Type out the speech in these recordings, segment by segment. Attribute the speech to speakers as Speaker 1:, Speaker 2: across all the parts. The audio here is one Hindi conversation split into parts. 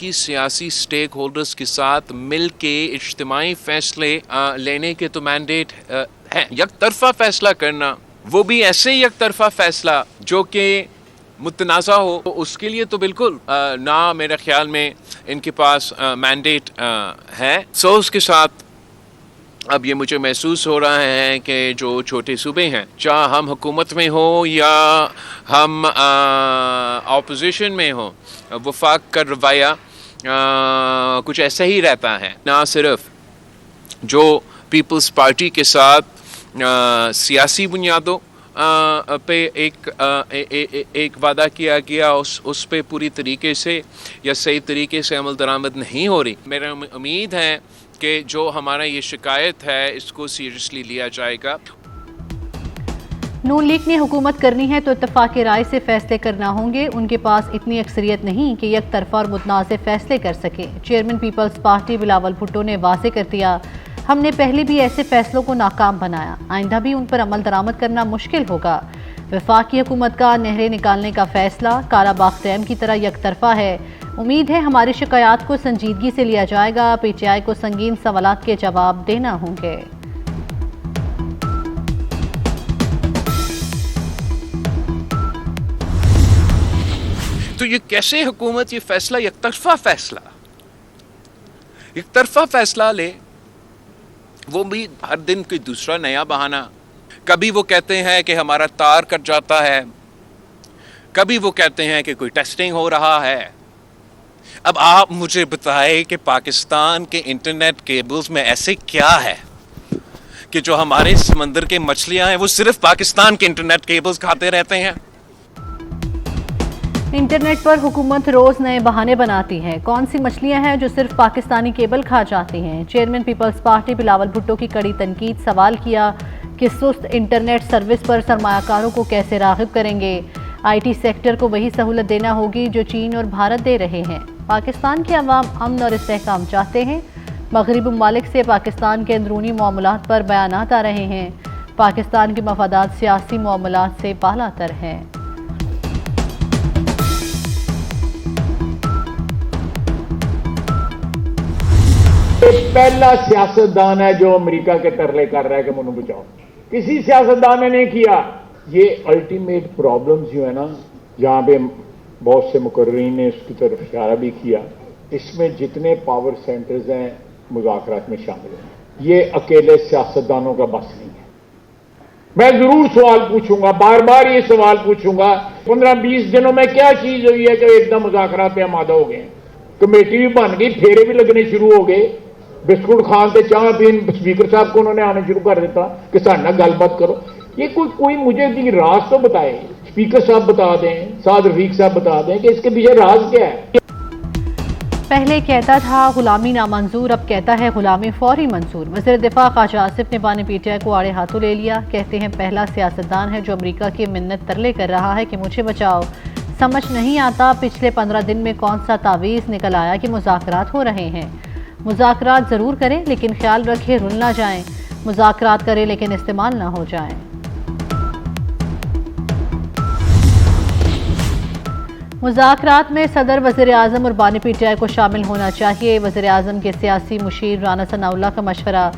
Speaker 1: बाकी सियासी स्टेक होल्डर्स के साथ मिल के इज्तिमाई फैसले लेने के तो मैंडेट है। यकतरफा फैसला करना, वो भी ऐसे यकतरफा फैसला जो कि मुतनाज़ा हो, तो उसके लिए तो बिल्कुल ना मेरे ख्याल में इनके पास मैंडेट है। सो उसके साथ अब ये मुझे महसूस हो रहा है कि जो छोटे सूबे हैं, चाहे हम हुकूमत में हो या हम ऑपोजिशन में हो, वफाक का रवैया कुछ ऐसा ही रहता है। ना सिर्फ जो पीपल्स पार्टी के साथ सियासी बुनियादों पे एक वादा किया गया, उस पे पूरी तरीके से या सही तरीके से अमल दरामद नहीं हो रही। मेरा उम्मीद है कि जो हमारा ये शिकायत है इसको सीरियसली लिया जाएगा।
Speaker 2: नून लीग ने हुकूमत करनी है तो इत्तेफाक राय से फैसले करना होंगे। उनके पास इतनी अक्सरियत नहीं कि एक तरफा और मुतनाज़ फैसले कर सके। Chairman Peoples Party Bilawal Bhutto ने वाज़े कर दिया, हमने पहले भी ऐसे फैसलों को नाकाम बनाया, आइंदा भी उन पर अमल दरामद करना मुश्किल होगा। वफाकी हुकूमत का नहरें निकालने का फैसला काला बाग डैम की तरह एक तरफा है। उम्मीद है हमारी शिकायत को संजीदगी से लिया जाएगा। PTI को संगीन सवालात के जवाब देना होंगे।
Speaker 1: तो ये कैसे हुकूमत ये फैसला एक तरफा फैसला ले, वो भी हर दिन कोई दूसरा नया बहाना। कभी वो कहते हैं कि हमारा तार कट जाता है, कभी वो कहते हैं कि कोई टेस्टिंग हो रहा है। अब आप मुझे बताएं कि पाकिस्तान के इंटरनेट केबल्स में ऐसे क्या है कि जो हमारे समंदर के मछलियां हैं वो सिर्फ पाकिस्तान के इंटरनेट केबल्स खाते रहते हैं।
Speaker 2: इंटरनेट पर हुकूमत रोज नए बहाने बनाती है। कौन सी मछलियां हैं जो सिर्फ पाकिस्तानी केबल खा जाती हैं? Chairman Peoples Party Bilawal Bhutto की कड़ी तनकीद। सवाल किया कि सुस्त इंटरनेट सर्विस पर सरमायाकारों को कैसे राग़िब करेंगे। IT सेक्टर को वही सहूलत देना होगी जो चीन और भारत दे रहे हैं। पाकिस्तान के अवाम अमन और इस्तेहकाम चाहते हैं। मगरबी ममालिक से पाकिस्तान के अंदरूनी मामलात पर बयानात आ रहे हैं। पाकिस्तान के मफादात सियासी मामलात से बालातर हैं।
Speaker 3: पहला सियासतदान है जो अमेरिका के तरले कर रहा है कि मुझे बचाओ। किसी सियासतदान ने नहीं किया। ये अल्टीमेट प्रॉब्लम्स जो है ना, जहां पे बहुत से मुकर्रीन ने उसकी तरफ इशारा भी किया, इसमें जितने पावर सेंटर्स हैं मुज़ाकरात में शामिल हैं। ये अकेले सियासतदानों का बस नहीं है। मैं जरूर सवाल पूछूंगा, बार बार ये सवाल पूछूंगा, 15-20 दिनों में क्या चीज हुई है कि एकदम मुज़ाकरात पे आमादा हो गए। कमेटी भी बन गई, फेरे भी लगने शुरू हो गए। बिस्कुट खान से चाह पीन स्पीकर साहब को उन्होंने आने शुरू कर देता कि साथ गलबात करो। ये कोई मुझे राज तो बताए, स्पीकर साहब बता दें, साद रफीक साहब बता दें कि इसके पीछे राज क्या है।
Speaker 2: पहले कहता था गुलामी नामंजूर, अब कहता है गुलामी फौरी मंजूर। वज़ीर दिफा ख्वाजा आसिफ निबानी PTI को आड़े हाथों ले लिया। कहते हैं पहला सियासतदान है जो अमेरिका की मिन्नत तरले कर रहा है कि मुझे बचाओ। समझ नहीं आता पिछले 15 दिन में कौन सा तावीज़ निकल आया कि मुज़ाकरात हो रहे हैं। मुज़ाकरात ज़रूर करें लेकिन ख्याल रखें रुल ना जाएं। मुज़ाकरात करें लेकिन इस्तेमाल ना हो जाएं। मुज़ाकरात में सदर, वज़ीर आज़म और बानी PTI को शामिल होना चाहिए। वज़ीर आज़म के सियासी मुशीर राना सनाउल्लाह का मशवरा।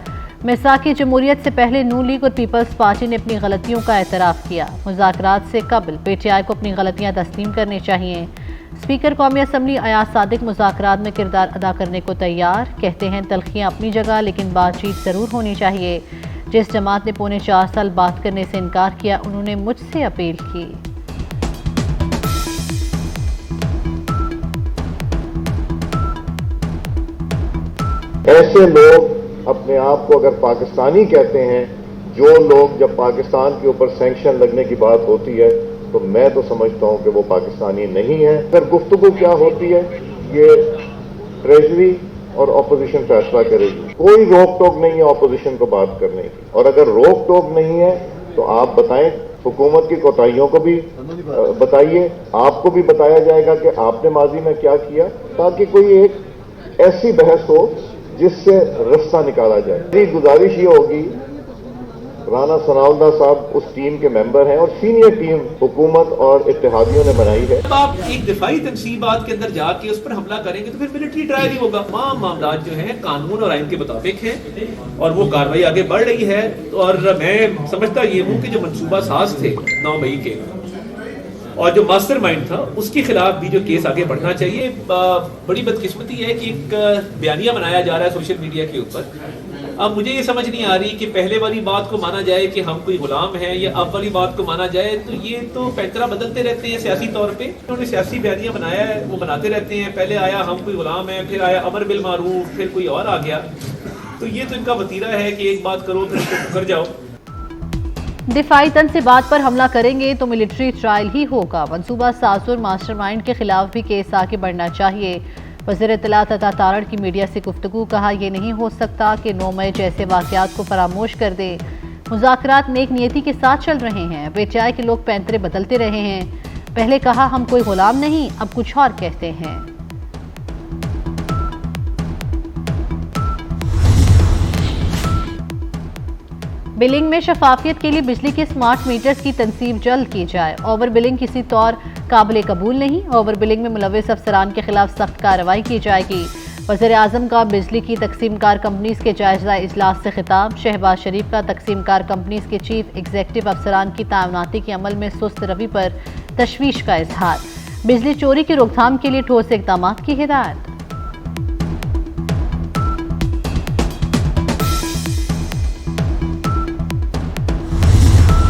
Speaker 2: मिसाकी जमहूरियत से पहले नून लीग और पीपल्स पार्टी ने अपनी गलतियों का एतराफ़ किया। मुज़ाकरात से कबल PTI को अपनी गलतियाँ तस्लीम करनी चाहिए। स्पीकर कौमी असम्बली अयाज सादिक मुज़ाकरात में किरदार अदा करने को तैयार। कहते हैं तलखियाँ अपनी जगह लेकिन बातचीत ज़रूर होनी चाहिए। जिस जमात ने पौने 4 साल बात करने से इनकार किया, उन्होंने मुझसे अपील की।
Speaker 4: ऐसे लोग अपने आप को अगर पाकिस्तानी कहते हैं, जो लोग जब पाकिस्तान के ऊपर सैंक्शन लगने की बात होती है तो मैं तो समझता हूं कि वो पाकिस्तानी नहीं है। अगर गुफ्तगू क्या होती है ये ट्रेजरी और ऑपोजिशन फैसला करेगी। कोई रोक टोक नहीं है ऑपोजिशन को बात करने की, और अगर रोक टोक नहीं है तो आप बताएं, हुकूमत की कोताहियों को भी बताइए। आपको भी बताया जाएगा कि आपने माजी में क्या किया, ताकि कोई एक ऐसी बहस हो जिससे रास्ता निकाला जाए। मेरी गुजारिश ये होगी राना सनाउल्लाह साहब उस टीम के मेंबर हैं और सीनियर टीम हुकूमत और इत्तेहादियों ने बनाई है।
Speaker 5: जब आप एक दिफाई तनसीबात के अंदर जाके उस पर हमला करेंगे तो फिर मिलिट्री ट्रायल ही होगा। तमाम मामला जो है कानून और आइन के मुताबिक है और वो कार्रवाई आगे बढ़ रही है। और मैं समझता ये हूँ कि जो मनसूबा साज थे 9 मई के और जो मास्टरमाइंड था उसके खिलाफ भी जो केस आगे बढ़ना चाहिए। बड़ी बदकिस्मती है कि एक बयानिया बनाया जा रहा है सोशल मीडिया के ऊपर। अब मुझे ये समझ नहीं आ रही कि पहले वाली बात को माना जाए कि हम कोई गुलाम हैं या अब वाली बात को माना जाए, तो ये तो पैंतरा बदलते रहते हैं सियासी तौर पे। उन्होंने सियासी बयानिया बनाया है, वो बनाते रहते हैं। पहले आया हम कोई गुलाम है, फिर आया अमर बिल मारूफ, फिर कोई और आ गया। तो ये तो इनका वतीरा है कि एक बात करो फिर इसको मुकर जाओ।
Speaker 2: दिफाई तन से बात पर हमला करेंगे तो मिलिट्री ट्रायल ही होगा। मंसूबा साज और मास्टरमाइंड के खिलाफ भी केस आगे बढ़ना चाहिए। वज़ीर इत्तलात अता तारड़ की मीडिया से गुफ्तगू, कहा यह नहीं हो सकता कि 9 मई जैसे वाक़यात को फरामोश कर दे। मुज़ाकरात नेक नियति के साथ चल रहे हैं, बेचाए के लोग पैंतरे बदलते रहे हैं। पहले कहा हम कोई गुलाम नहीं, अब कुछ और कहते हैं। बिलिंग में शफाफियत के लिए बिजली के स्मार्ट मीटर्स की तनसीब जल्द की जाए। ओवर बिलिंग किसी तौर काबिल कबूल नहीं। ओवर बिलिंग में मुलव्विस अफसरान के खिलाफ सख्त कार्रवाई की जाएगी। वज़ीर आज़म का बिजली की तकसीमकार कंपनीज के जायजा इजलास से खिताब। शहबाज शरीफ का तकसीमकार कंपनीज के चीफ एग्जीक्यूटिव अफसरान की तैनाती के अमल में सुस्त रवि पर तशवीश का इजहार। बिजली चोरी की रोकथाम के लिए ठोस इक़दाम की हिदायत।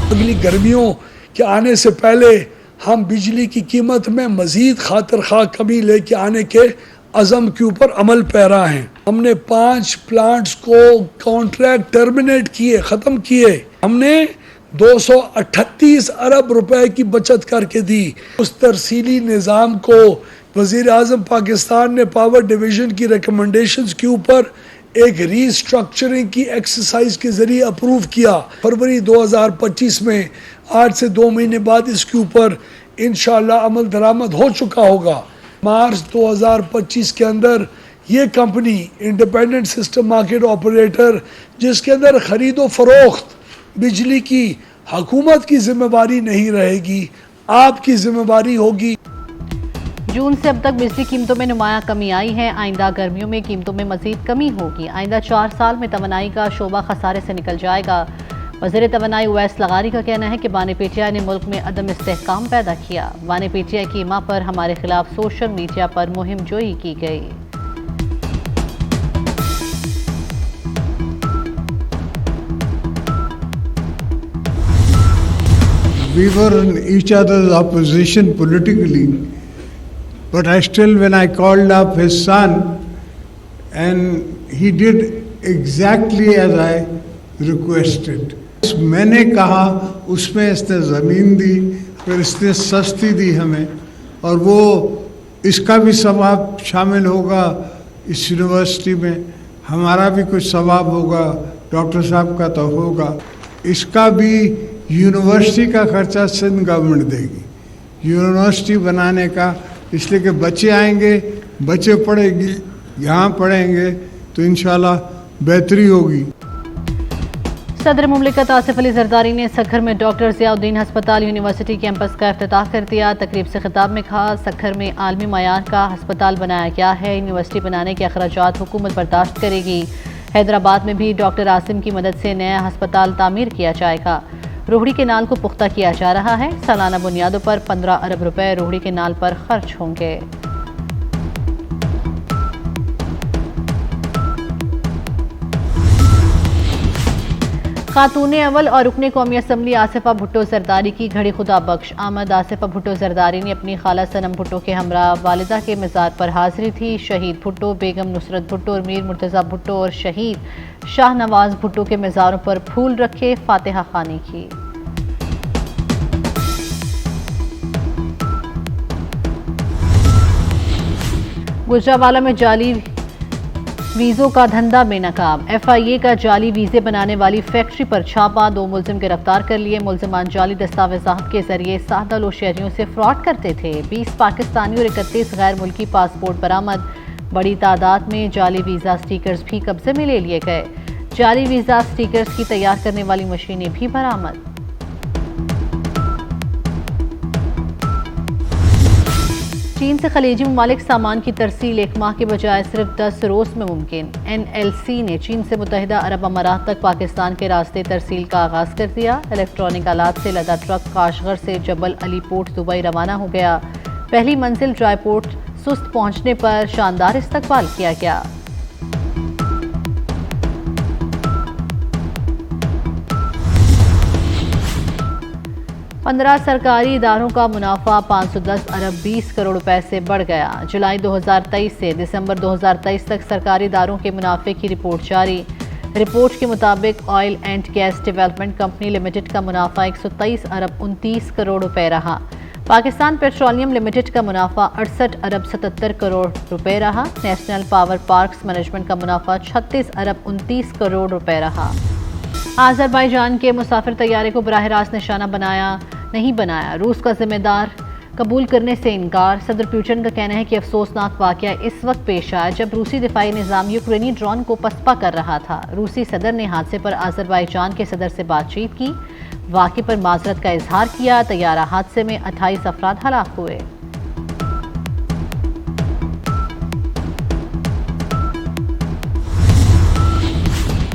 Speaker 6: अगली गर्मियों के आने से पहले हम बिजली की कीमत में मजीद खातिर खा कमी लेके आने के अज़म के ऊपर अमल पैरा हैं। हमने 5 प्लांट्स को कॉन्ट्रैक्ट टर्मिनेट किए, ख़त्म किए। हमने 238 अरब रुपए की बचत करके दी। उस तरसीली निज़ाम को वज़ीर आज़म पाकिस्तान ने पावर डिवीज़न की रिकमेंडेशंस के ऊपर एक रीस्ट्रक्चरिंग की एक्सरसाइज के जरिए अप्रूव किया। फरवरी 2025 में, आज से 2 महीने बाद इसके ऊपर इंशाअल्लाह अमल दरामद हो चुका होगा। मार्च 2025 के अंदर ये company independent system market operator, जिसके अंदर खरीदो फरोख्त बिजली की हुकूमत की जिम्मेवारी नहीं रहेगी, आपकी जिम्मेवारी होगी।
Speaker 2: जून से अब तक बिजली कीमतों में नुमायां कमी आई है। आइंदा गर्मियों में कीमतों में मजीद कमी होगी। आइंदा 4 साल में तवानाई का शोबा खसारे से निकल जाएगा। वज़ीर तवानाई उवैस लगारी का कहना है कि बानी पीटीआई ने मुल्क में अदम इस्तेहकाम पैदा किया। बानी पीटीआई की इमा पर हमारे खिलाफ सोशल मीडिया पर मुहिम जोई की गई।
Speaker 7: We were in each other's opposition politically, but I still, when I called up his son, and he did exactly as I requested. मैंने कहा उसमें इसने ज़मीन दी, फिर इसने सस्ती दी हमें, और वो इसका भी सवाब शामिल होगा इस यूनिवर्सिटी में, हमारा भी कुछ सवाब होगा, डॉक्टर साहब का तो होगा। इसका भी यूनिवर्सिटी का खर्चा सिंध गवर्नमेंट देगी, यूनिवर्सिटी बनाने का, इसलिए कि बच्चे आएंगे, बच्चे पढ़ेंगे, यहाँ पढ़ेंगे तो इंशाल्लाह बेहतरी होगी।
Speaker 2: सदर मुमलिकत आसिफ अली जरदारी ने सखर में डॉक्टर ज़ियाउद्दीन हस्पताल यूनिवर्सिटी कैंपस का इफ्तिताह कर दिया। तकरीब से खिताब में कहा, सखर में आलमी मयार का हस्पताल बनाया गया है, यूनिवर्सिटी बनाने के अखराजात हुकूमत बर्दाश्त करेगी। हैदराबाद में भी डॉक्टर आसिम की मदद से नया हस्पताल तामीर किया जाएगा। रोहड़ी के नाल को पुख्ता किया जा रहा है। सालाना बुनियादों पर 15 अरब रुपए रोहड़ी के नाल पर खर्च होंगे। खातून अव्वल और रुकने कौमी असम्बली आसिफा भुट्टो जरदारी की घड़ी खुदा बख्श आमद। आसिफा भुट्टो जरदारी ने अपनी खाला सनम भुट्टो के हमरा वालिदा के मज़ार पर हाजिरी थी। शहीद भुट्टो, बेगम नुसरत भुट्टो और मीर मुर्तज़ा भुट्टो और शहीद शाह नवाज भुट्टो के मज़ारों पर फूल रखे, फातिहा खानी की। गुजरावाला में जाली वीज़ों का धंधा बेनकाब। FIA का जाली वीज़े बनाने वाली फैक्ट्री पर छापा, 2 मुलजिम गिरफ्तार कर लिए। मुलजिमान जाली दस्तावेज़ात के जरिए सादा लो शहरियों से फ्रॉड करते थे। 20 पाकिस्तानी और 31 गैर मुल्की पासपोर्ट बरामद। बड़ी तादाद में जाली वीज़ा स्टिकर्स भी कब्जे में ले लिए गए। जाली वीजा स्टिकर्स की तैयार करने वाली मशीनें भी बरामद। चीन से खलीजी ममालिक सामान की तरसील 1 माह के बजाय सिर्फ 10 रोज में मुमकिन। NLC ने चीन से मुत्तहिदा अरब अमारात तक पाकिस्तान के रास्ते तरसील का आगाज कर दिया। इलेक्ट्रॉनिक आलात से लदा ट्रक काशगर से जबल अली पोर्ट दुबई रवाना हो गया। पहली मंजिल ड्राई पोर्ट सुस्त पहुंचने पर शानदार इस्तकबाल किया गया। पंद्रह सरकारी इदारों का मुनाफा 510 अरब 20 करोड़ रुपए से बढ़ गया। जुलाई 2023 से दिसंबर 2023 तक सरकारी इदारों के मुनाफे की रिपोर्ट जारी। रिपोर्ट के मुताबिक oil and gas development company limited का मुनाफा 123 अरब 29 करोड़ रुपए रहा। पाकिस्तान पेट्रोलियम लिमिटेड का मुनाफा 68 अरब 77 करोड़ रुपए रहा। नेशनल पावर पार्क्स मैनेजमेंट का मुनाफा 36 अरब 29 करोड़ रुपए रहा। आज़रबाईजान के मुसाफिर तैयारे को बराह रास्त निशाना नहीं बनाया, रूस का जिम्मेदार कबूल करने से इनकार। सदर पुतिन का कहना है कि अफसोसनाक वाकया इस वक्त पेश आया जब रूसी दिफाई निज़ाम यूक्रेनी ड्रोन को पसपा कर रहा था। रूसी सदर ने हादसे पर आज़रबाईजान के सदर से बातचीत की, वाक़े पर माजरत का इजहार किया। तैयारा हादसे में 28 अफराद हलाक हुए।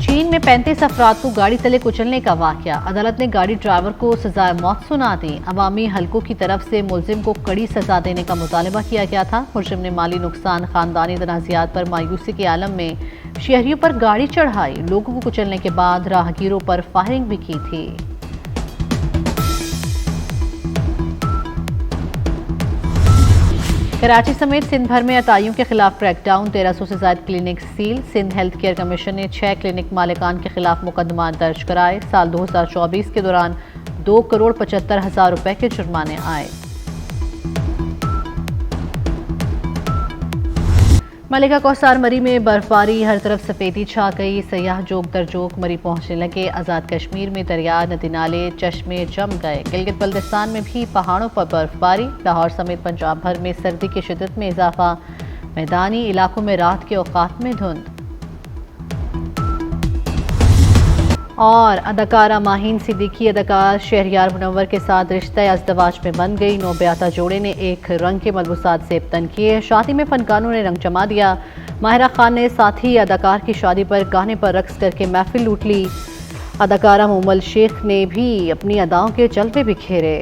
Speaker 2: चीन में 35 अफराद को गाड़ी तले कुचलने का वाकया। अदालत ने गाड़ी ड्राइवर को सजाए मौत सुना दी। अवामी हलकों की तरफ से मुलजिम को कड़ी सजा देने का मुतालबा किया गया था। मुलजिम ने माली नुकसान, खानदानी तनाज़ात पर मायूसी के आलम में शहरियों पर गाड़ी चढ़ाई। लोगों को कुचलने के बाद राहगीरों पर फायरिंग भी की थी। कराची समेत सिंध भर में अताइयों के खिलाफ क्रैकडाउन, 1300 से ज्यादा क्लिनिक सील। सिंध हेल्थ केयर कमीशन ने 6 क्लिनिक मालिकान के खिलाफ मुकदमा दर्ज कराए। साल 2024 के दौरान 2,75,00,000 रुपए के जुर्माने आए। मलिका कौसार मरी में बर्फबारी, हर तरफ सफेदी छा गई। सयाह जोक दर जोक मरी पहुंचने लगे। आज़ाद कश्मीर में दरिया, नदी नाले, चश्मे जम गए। गिलगित बल्तिस्तान में भी पहाड़ों पर बर्फबारी। लाहौर समेत पंजाब भर में सर्दी की शिद्दत में इजाफा। मैदानी इलाकों में रात के औकात में धुंध। और अदाकारा माहीन सिद्दीकी अदाकार शहरयार मुनव्वर के साथ रिश्ता अज़दवाज में बन गई। नौब्याता जोड़े ने एक रंग के मलबूसात से इब्तन किए। शादी में फनकारों ने रंग जमा दिया। माहिरा खान ने साथी अदाकार की शादी पर गाने पर रक्स करके महफिल लूट ली। अदाकारा मोमल शेख ने भी अपनी अदाओं के जलवे बिखेरे।